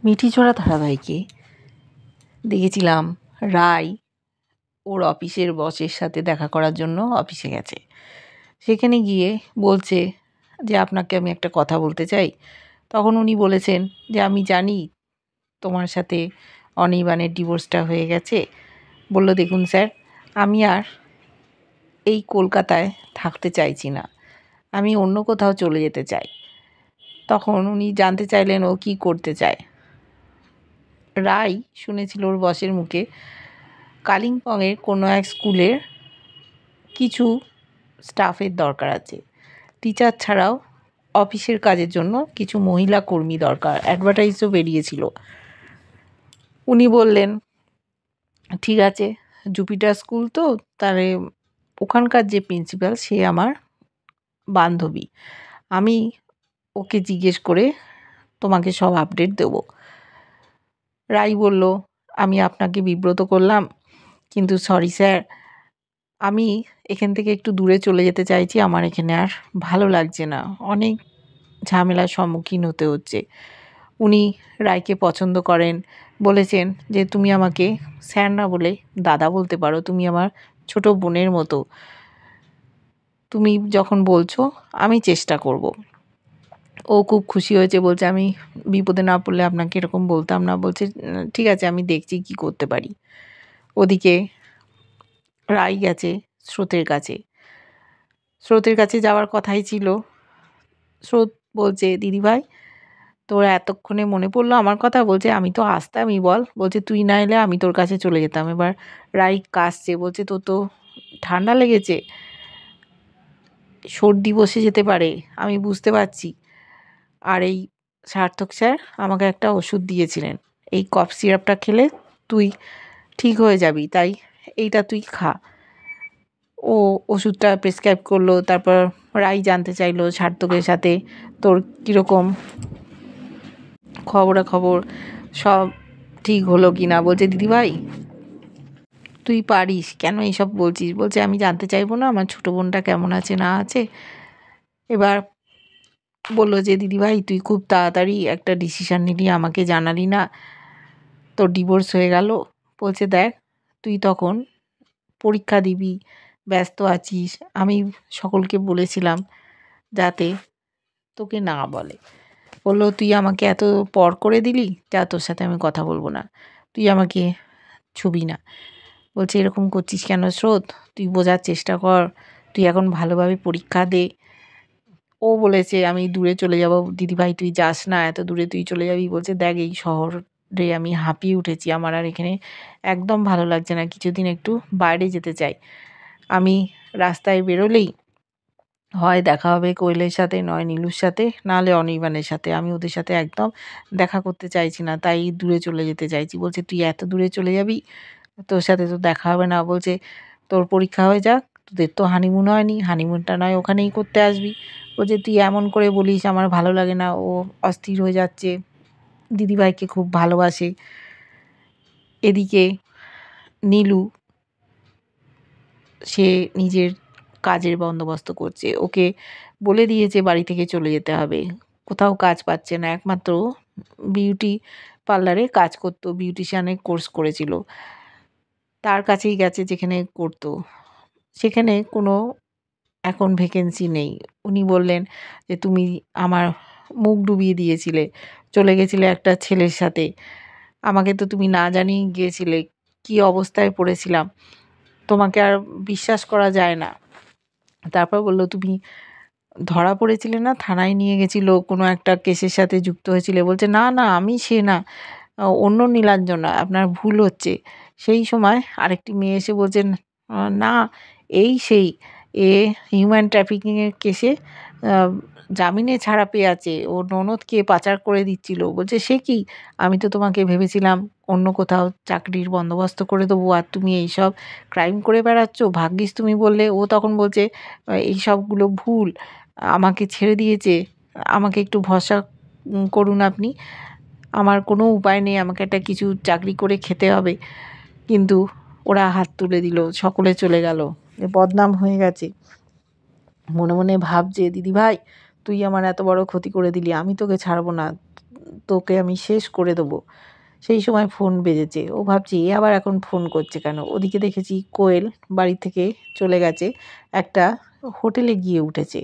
মিঠিঝোড়া ধারাবাহিকে দেখেছিলাম রায় ওর অফিসের বসের সাথে দেখা করার জন্য অফিসে গেছে। সেখানে গিয়ে বলছে যে আপনাকে আমি একটা কথা বলতে চাই। তখন উনি বলেছেন যে আমি জানি তোমার সাথে অনির্বাণের ডিভোর্সটা হয়ে গেছে। বলল দেখুন স্যার, আমি আর এই কলকাতায় থাকতে চাইছি না, আমি অন্য কোথাও চলে যেতে চাই। তখন উনি জানতে চাইলেন ও কী করতে চায়। রায় শুনেছিল ওর বসের মুখে কালিম্পংয়ের কোনো এক স্কুলের কিছু স্টাফের দরকার আছে, টিচার ছাড়াও অফিসের কাজের জন্য কিছু মহিলা কর্মী দরকার, অ্যাডভার্টাইজও বেরিয়েছিল। উনি বললেন ঠিক আছে, জুপিটার স্কুল তো, তাহলে ওখানকার যে প্রিন্সিপাল সে আমার বান্ধবী, আমি ওকে জিজ্ঞেস করে তোমাকে সব আপডেট দেব। রাই বলল আমি আপনাকে বিব্রত করলাম, কিন্তু সরি স্যার, আমি এখান থেকে একটু দূরে চলে যেতে চাইছি, আমার এখানে আর ভালো লাগছে না, অনেক ঝামেলার সম্মুখীন হতে হচ্ছে। উনি রায়কে পছন্দ করেন, বলেছেন যে তুমি আমাকে স্যার না বলে দাদা বলতে পারো, তুমি আমার ছোট বোনের মতো, তুমি যখন বলছো আমি চেষ্টা করব। ও খুব খুশি হয়েছে, বলছে আমি বিপদে না পড়লে আপনাকে এরকম বলতাম না। বলছে ঠিক আছে, আমি দেখছি কি করতে পারি। ওদিকে রায় গেছে স্রোতের কাছে। স্রোতের কাছে যাওয়ার কথাই ছিল। স্রোত বলছে দিদিভাই, তোর এতক্ষণে মনে পড়লো আমার কথা? বলছে আমি তো আসতামই বল। বলছে তুই না এলে আমি তোর কাছে চলে যেতাম। এবার রাই কাশছে, বলছে তোর তো ঠান্ডা লেগেছে, সর্দি বসে যেতে পারে, আমি বুঝতে পারছি। আর এই সার্থক স্যার আমাকে একটা ওষুধ দিয়েছিলেন, এই কফ সিরাপটা খেলে তুই ঠিক হয়ে যাবি, তাই এইটা তুই খা। ও ওষুধটা প্রেসক্রাইব করলো। তারপর রাই জানতে চাইলো সার্থকের সাথে তোর কীরকম খবরাখবর, সব ঠিক হলো কি না। বলছে দিদিভাই তুই পারিস, কেন এইসব বলছিস? বলছে আমি জানতে চাইবো না আমার ছোটো বোনটা কেমন আছে না আছে? এবার বললো যে দিদিভাই তুই খুব তাড়াতাড়ি একটা ডিসিশান নিলি, আমাকে জানালি না, তোর ডিভোর্স হয়ে গেল। বলছে দেখ, তুই তখন পরীক্ষা দিবি, ব্যস্ত আছিস, আমি সকলকে বলেছিলাম যাতে তোকে না বলে। বললো তুই আমাকে এত পর করে দিলি, যা তোর সাথে আমি কথা বলবো না, তুই আমাকে ছুবি না। বলছে এরকম করছিস কেন স্রোত, তুই বোঝার চেষ্টা কর, তুই এখন ভালোভাবে পরীক্ষা দে। ও বলেছে আমি দূরে চলে যাব, দিদিভাই তুই যাস না, এত দূরে তুই চলে যাবি। বলছে দেখ এই শহরে আমি হাঁপিয়ে উঠেছি, আমার আর এখানে একদম ভালো লাগছে না, কিছুদিন একটু বাইরে যেতে চাই। আমি রাস্তায় বেরোলেই হয় দেখা হবে কোয়েলের সাথে, নয় নীলুর সাথে, নাহলে অনির্বাণের সাথে, আমি ওদের সাথে একদম দেখা করতে চাইছি না, তাই দূরে চলে যেতে চাইছি। বলছে তুই এত দূরে চলে যাবি, তোর সাথে তো দেখা হবে না। বলছে তোর পরীক্ষা হয়ে যাক, তোদের তো হানিমুন হয়নি, হানিমুনটা নয় ওখানেই করতে আসবি। বলছে তুই এমন করে বলিস, আমার ভালো লাগে না। ও অস্থির হয়ে যাচ্ছে, দিদিভাইকে খুব ভালোবাসে। এদিকে নীলু সে নিজের কাজের বন্দোবস্ত করছে, ওকে বলে দিয়েছে বাড়ি থেকে চলে যেতে হবে, কোথাও কাজ পাচ্ছে না। একমাত্র বিউটি পার্লারে কাজ করতো, বিউটিশিয়ানের কোর্স করেছিল, তার কাছেই গেছে যেখানে করতো, সেখানে কোনো এখন ভ্যাকেন্সি নেই। উনি বললেন যে তুমি আমার মুখ ডুবিয়ে দিয়েছিলে, চলে গেছিলে একটা ছেলের সাথে, আমাকে তো তুমি না জানিয়ে গিয়েছিলে, কী অবস্থায় পড়েছিলাম, তোমাকে আর বিশ্বাস করা যায় না। তারপর বলল তুমি ধরা পড়েছিলে না, থানায় নিয়ে গেছিলো, কোনো একটা কেসের সাথে যুক্ত হয়েছিলে। বলছে না না আমি সে না, অন্য নীলাঞ্জনা, আপনার ভুল হচ্ছে। সেই সময় আরেকটি মেয়ে এসে বলছেন না এই সেই, এ হিউম্যান ট্রাফিকিংয়ের কেসে জামিনে ছাড়া পেয়ে আছে, ও ননদকে পাচার করে দিচ্ছিল। বলছে সে কি, আমি তো তোমাকে ভেবেছিলাম অন্য কোথাও চাকরির বন্দোবস্ত করে দেবো, আর তুমি এইসব ক্রাইম করে বেড়াচ্ছ, ভাগ্যিস তুমি বললে। ও তখন বলছে এই সবগুলো ভুল, আমাকে ছেড়ে দিয়েছে, আমাকে একটু ভরসা করুন আপনি, আমার কোনো উপায় নেই, আমাকে একটা কিছু চাকরি করে খেতে হবে। কিন্তু ওরা হাত তুলে দিল, সকলে চলে গেল, বদনাম হয়ে গেছে। মনে মনে ভাবছে দিদিভাই তুই আমার এত বড় ক্ষতি করে দিলি, আমি তোকে ছাড়বো না, তোকে আমি শেষ করে দেবো। সেই সময় ফোন বেজেছে। ও ভাবছে এ আবার এখন ফোন করছে কেন? ওদিকে দেখেছি কোয়েল বাড়ি থেকে চলে গেছে, একটা হোটেলে গিয়ে উঠেছে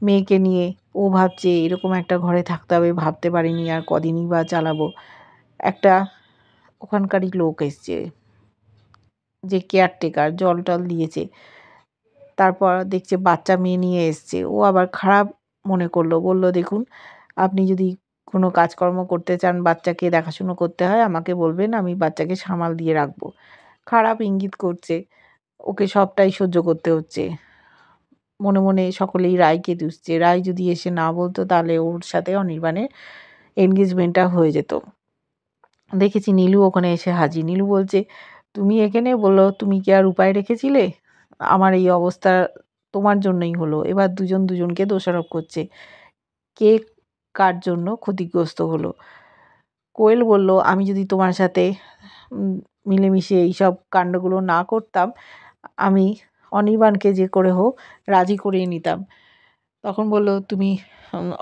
মেয়েকে নিয়ে। ও ভাবছে এরকম একটা ঘরে থাকতে হবে, ভাবতে পারিনি আর কদিনই বা চালাবো। একটা ওখানকারই লোক এসছে, যে কেয়ারটেকার, জল টল দিয়েছে। তারপর দেখছে বাচ্চা মেয়ে নিয়ে এসছে। ও আবার খারাপ মনে করলো, বলল দেখুন আপনি যদি কোনো কাজকর্ম করতে চান, বাচ্চাকে দেখাশুনো করতে হয়, আমাকে বলবেন, আমি বাচ্চাকে সামাল দিয়ে রাখবো। খারাপ ইঙ্গিত করছে, ওকে সবটাই সহ্য করতে হচ্ছে। মনে মনে সকলেই রায়কে দুষছে। রায় যদি এসে না বলতো তাহলে ওর সাথে অনির্বাণের এনগেজমেন্টটা হয়ে যেত। দেখেছি নীলু ওখানে এসে হাজির। নীলু বলছে তুমি এখানে? বললো তুমি কি আর উপায় রেখেছিলে? আমার এই অবস্থা তোমার জন্যই হলো। এবার দুজন দুজনকে দোষারোপ করছে, কে কার জন্য ক্ষতিগ্রস্ত হলো। কোয়েল বলল আমি যদি তোমার সাথে মিলেমিশে এইসব কাণ্ডগুলো না করতাম, আমি অনির্বাণকে যে করে হোক রাজি করিয়ে নিতাম। তখন বলল তুমি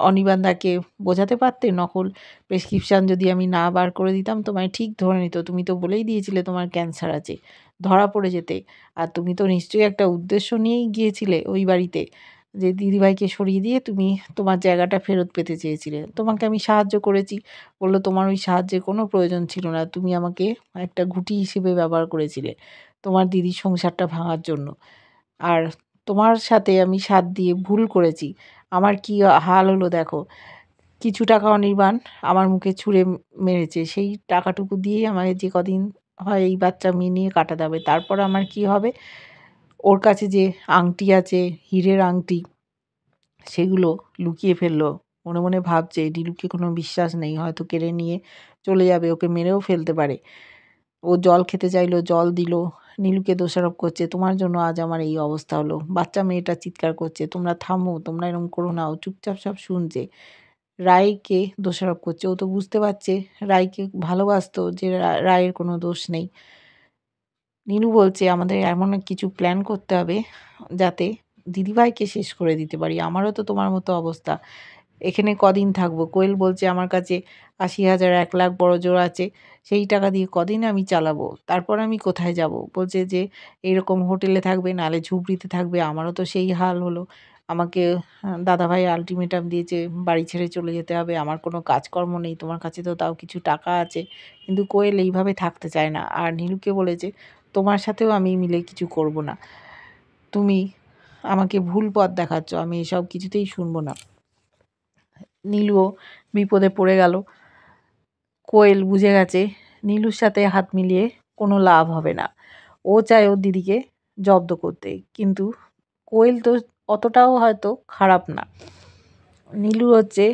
অনির্বাণদাকে বোঝাতে পারতে, নকল প্রেসক্রিপশান যদি আমি না বার করে দিতাম তোমায় ঠিক ধরে নিত। তুমি তো বলেই দিয়েছিলে তোমার ক্যান্সার আছে, ধরা পড়ে যেতে। আর তুমি তো নিশ্চয়ই একটা উদ্দেশ্য নিয়েই গিয়েছিলে ওই বাড়িতে, যে দিদিভাইকে সরিয়ে দিয়ে তুমি তোমার জায়গাটা ফেরত পেতে চেয়েছিলে। তোমাকে আমি সাহায্য করেছি। বলল তোমার ওই সাহায্যের কোনো প্রয়োজন ছিল না, তুমি আমাকে একটা ঘুঁটি হিসেবে ব্যবহার করেছিলে তোমার দিদির সংসারটা ভাঙার জন্য। আর তোমার সাথে আমি সাথ দিয়ে ভুল করেছি। আমার কি হাল হলো দেখো। কিছু টাকা অনির্বাণ আমার মুখে ছুঁড়ে মেরেছে, সেই টাকাটুকু দিয়েই আমাকে যে কদিন হয় এই বাচ্চা মেয়ে নিয়ে কাটাতে হবে। তারপর আমার কি হবে? ওর কাছে যে আংটি আছে, হীরের আংটি, সেগুলো লুকিয়ে ফেললো। মনে মনে ভাবছে নীলুকে কোনো বিশ্বাস নেই, হয়তো কেড়ে নিয়ে চলে যাবে, ওকে মেরেও ফেলতে পারে। ও জল খেতে চাইলো, জল দিল। নীলুকে দোষারোপ করছে তোমার জন্য আজ আমার এই অবস্থা হলো। বাচ্চা মেয়েটা চিৎকার করছে তোমরা থামো, তোমরা এরকম করো না। ও চুপচাপ সব শুনছে। রায়কে দোষারোপ করছে। ও তো বুঝতে পারছে রায়কে ভালোবাসতো, যে রায়ের কোনো দোষ নেই। নীলু বলছে আমাদের এমন কিছু প্ল্যান করতে হবে যাতে দিদিভাইকে শেষ করে দিতে পারি। আমারও তো তোমার মতো অবস্থা, এখানে কদিন থাকবো? কোয়েল বলছে আমার কাছে ৮০,০০০ ১,০০,০০০ বড়জোর আছে, সেই টাকা দিয়ে কদিন আমি চালাবো? তারপর আমি কোথায় যাব? বলছে যে এইরকম হোটেলে থাকবে, নাহলে ঝুপড়িতে থাকবে। আমারও তো সেই হাল হলো। আমাকে দাদাভাই আল্টিমেটাম দিয়েছে, বাড়ি ছেড়ে চলে যেতে হবে। আমার কোনো কাজকর্ম নেই, তোমার কাছে তো তাও কিছু টাকা আছে। কিন্তু কোয়েল এইভাবে থাকতে চায় না। আর নীলুকে বলেছে তোমার সাথেও আমি মিলে কিছু করব না, তুমি আমাকে ভুল পথ দেখাচ্ছ, আমি এসব কিছুতেই শুনবো না। নীলুও বিপদে পড়ে গেল। কোয়েল বুঝে গেছে নীলুর সাথে হাত মিলিয়ে কোনো লাভ হবে না। ও চায় ওর দিদিকে জব্দ করতে, কিন্তু কোয়েল তো অতটাও হয়তো খারাপ না। নীলু হচ্ছে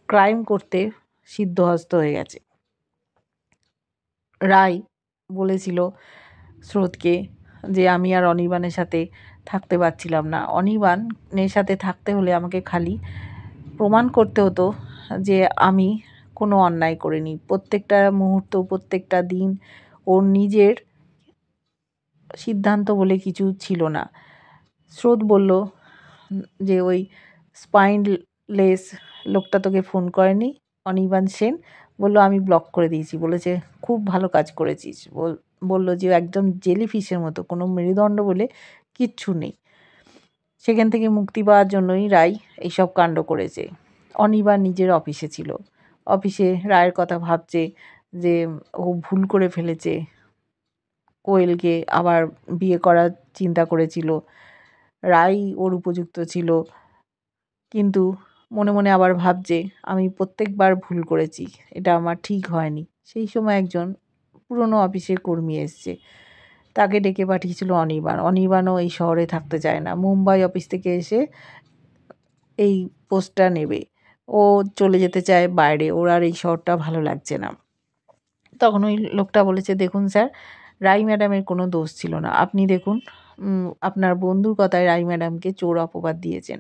ক্রাইম করতে সিদ্ধহস্ত হয়ে গেছে। রায় বলেছিল স্রোতকে যে আমি আর অনির্বাণের সাথে থাকতে পারছিলাম না। অনির্বাণের সাথে থাকতে হলে আমাকে খালি প্রমাণ করতে হতো যে আমি কোনো অন্যায় করিনি। প্রত্যেকটা মুহূর্ত, প্রত্যেকটা দিন ওর নিজের সিদ্ধান্ত বলে কিছু ছিল না। স্রোত বলল যে ওই স্পাইনলেস লোকটা তোকে ফোন করেনি? অনির্বাণ সেন বলল আমি ব্লক করে দিয়েছি। বলেছে খুব ভালো কাজ করেছিস। বলল যে একদম জেলিফিশের মতো, কোনো মেরুদণ্ড বলে কিচ্ছু নেই। সেখান থেকে মুক্তি পাওয়ার জন্যই রায় এইসব কাণ্ড করেছে। অনির্বাণ নিজের অফিসে ছিল, অফিসে রায়ের কথা ভাবছে যে ও ভুল করে ফেলেছে, কোয়েলকে আবার বিয়ে করার চিন্তা করেছিল, রায় ওর উপযুক্ত ছিল। কিন্তু মনে মনে আবার ভাবছে আমি প্রত্যেকবার ভুল করেছি, এটা আমার ঠিক হয়নি। সেই সময় একজন পুরনো অফিসের কর্মী এসছে, তাকে ডেকে পাঠিয়েছিল অনির্বাণ। অনির্বাণও এই শহরে থাকতে চায় না, মুম্বাই অফিস থেকে এসে এই পোস্টটা নেবে। ও চলে যেতে চায় বাইরে, ওর আর এই শহরটা ভালো লাগছে না। তখন ওই লোকটা বলেছে দেখুন স্যার, রাই ম্যাডামের কোনো দোষ ছিল না। আপনি দেখুন, আপনার বন্ধুর কথায় রাই ম্যাডামকে চোর অপবাদ দিয়েছেন।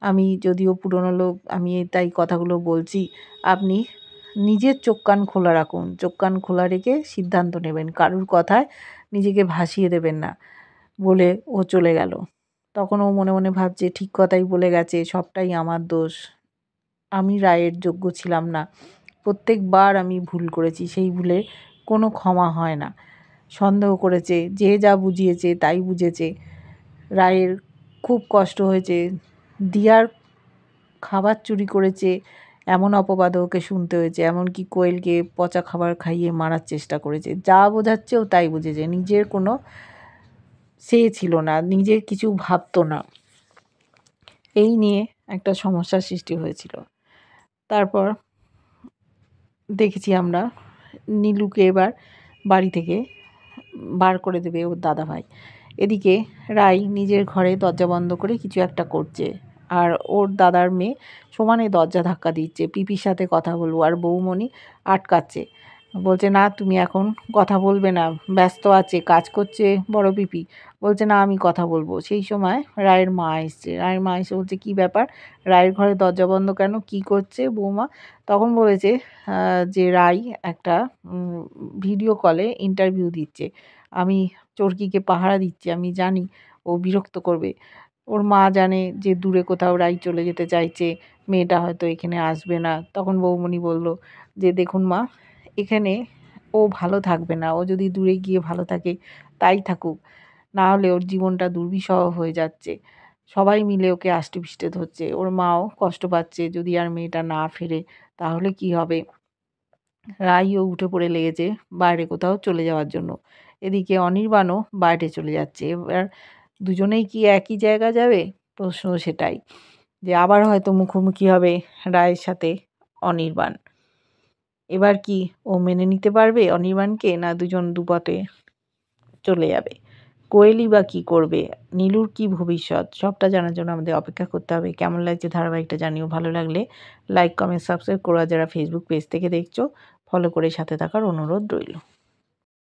আমি যদিও পুরনো লোক, আমি তাই কথাগুলো বলছি। আপনি নিজের চোখ কান খোলা রাখুন, চোখ কান খোলা রেখে সিদ্ধান্ত নেবেন, কারুর কথায় নিজেকে ভাসিয়ে দেবেন না বলে ও চলে গেল। তখন ও মনে মনে ভাবছে ঠিক কথাই বলে গেছে, সবটাই আমার দোষ। আমি রায়ের যোগ্য ছিলাম না। প্রত্যেকবার আমি ভুল করেছি, সেই ভুলে কোনো ক্ষমা হয় না। সন্দেহ করেছে, যে যা বুঝিয়েছে তাই বুঝেছে। রায়ের খুব কষ্ট হয়েছে। দিয়ার খাবার চুরি করেছে এমন অপবাদও ওকে শুনতে হয়েছে। এমনকি কোয়েলকে পচা খাবার খাইয়ে মারার চেষ্টা করেছে। যা বোঝাচ্ছে ও তাই বুঝেছে। নিজের কোনো সে ছিল না, নিজের কিছু ভাবতো না। এই নিয়ে একটা সমস্যার সৃষ্টি হয়েছিল। তারপর দেখেছি আমরা নীলুকে এবার বাড়ি থেকে বার করে দেবে ওর দাদাভাই। এদিকে রাই নিজের ঘরে দরজা বন্ধ করে কিছু একটা করছে, আর ওর দাদার মেয়ে সমানে দরজা ধাক্কা দিচ্ছে, পিপির সাথে কথা বলবো, আর বৌমণি আটকাচ্ছে, বলছে না তুমি এখন কথা বলবে না, ব্যস্ত আছে, কাজ করছে বড় পিপি। বলছে না আমি কথা বলবো। সেই সময় রায়ের মা এসছে। রায়ের মা এসে বলছে কী ব্যাপার, রায়ের ঘরে দরজা বন্ধ কেন, কী করছে বৌমা? তখন বলেছে যে রাই একটা ভিডিও কলে ইন্টারভিউ দিচ্ছে, আমি চরকিকে পাহারা দিচ্ছি, আমি জানি ও বিরক্ত করবে। ওর মা জানে যে দূরে কোথাও রাই চলে যেতে চাইছে, মেয়েটা হয়তো এখানে আসবে না। তখন বৌমণি বলল যে দেখুন মা, এখানে ও ভালো থাকবে না, ও যদি দূরে গিয়ে ভালো থাকে তাই থাকুক, না হলে ওর জীবনটা দুর্বিষহ হয়ে যাচ্ছে। সবাই মিলে ওকে আষ্টেপৃষ্টে ধরছে, ওর মাও কষ্ট পাচ্ছে, যদি আর মেয়েটা না ফেরে তাহলে কি হবে। রাইও উঠে পড়ে লেগেছে বাইরে কোথাও চলে যাওয়ার জন্য। এদিকে অনির্বাণও বাইরে চলে যাচ্ছে। এবার দুজনেই কি একই জায়গা যাবে? প্রশ্ন সেটাই, যে আবার হয়তো মুখোমুখি হবে রায়ের সাথে অনির্বাণ। এবার কি ও মেনে নিতে পারবে অনির্বাণকে, না দুজন দুপথে চলে যাবে? কোয়েলই বা কী করবে? নীলুর কী ভবিষ্যৎ? সবটা জানার জন্য আমাদের অপেক্ষা করতে হবে। কেমন লাগছে ধারাবাহিকটা জানিও। ভালো লাগলে লাইক, কমেন্ট, সাবস্ক্রাইব করো। আর যারা ফেসবুক পেজ থেকে দেখছো ফলো করে সাথে থাকার অনুরোধ রইল।